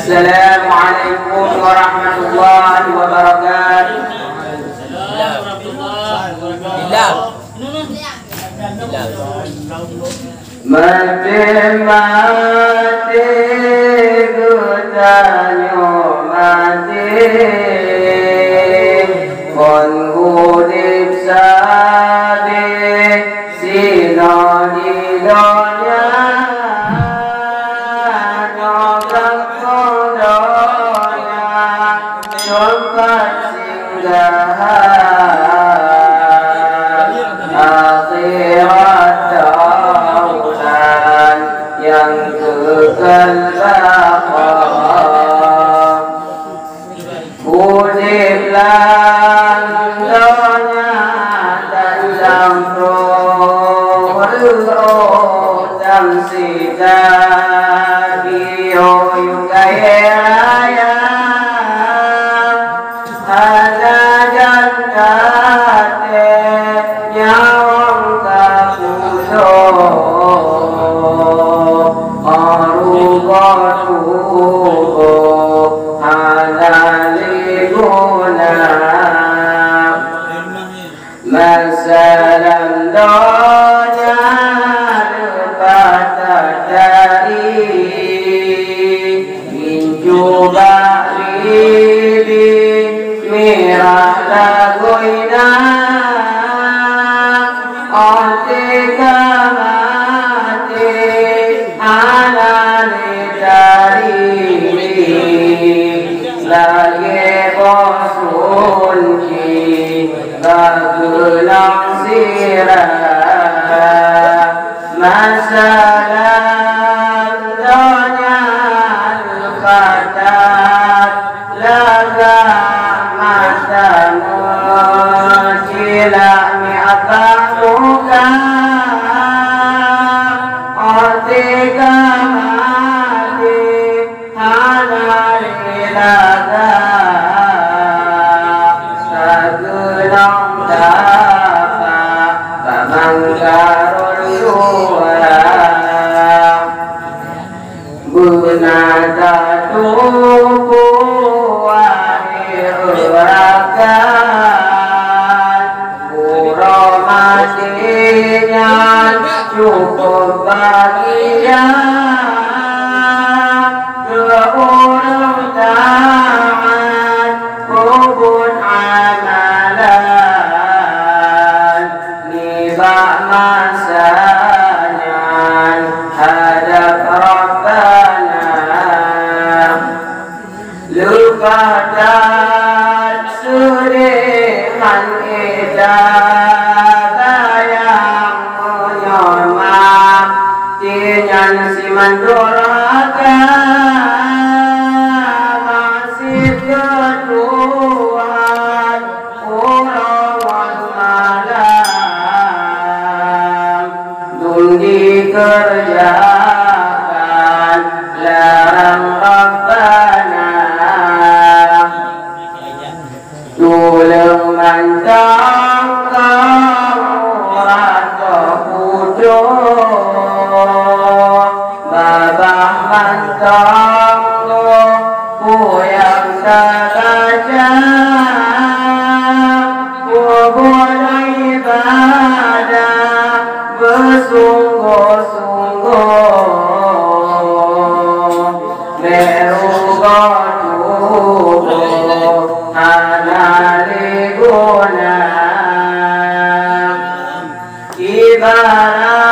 Assalamualaikum warahmatullahi wabarakatuh. Mati gutanyo mati kon hudip sabi sino di donya nyogang kondonya tempat singgahan akhirat daulan yang kekal baqa hudip lan donya dalam roh dan sita bio yukaya ada jantate nyawang kapuso arubatu ada liguna masalam donya dari injuba libi merah lagoina otika mati ala lidari lagi bosun ki bagulang sirah masalah donya al-fatat laga matamu sila mi'atamuka otika mati hanari laga sagulang dapa pamangkarul Gunata tubuh akhir rakan Pura matinya cukup baginya Keurutaman hubun amalan Nibak masanya hadap Lupakan sudihan ijabah yang menyomak Tinyan si manduraka masih ketuhan urangan malam Dundi kerjakan larang Rabbana Tulung mantang kamu rata pujuk Babah mantang puyang sabaja Kubur ibadah bersungguh-sungguh Merugah tubuh analiguna ibarat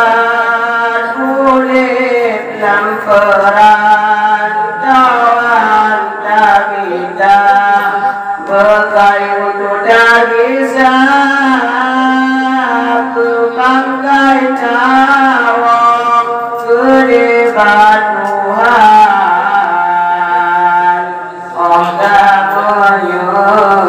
kulit lamperan tawan tabita bekai untuk dagisah kepangkai cawang gede batuhan oh tak menyuruh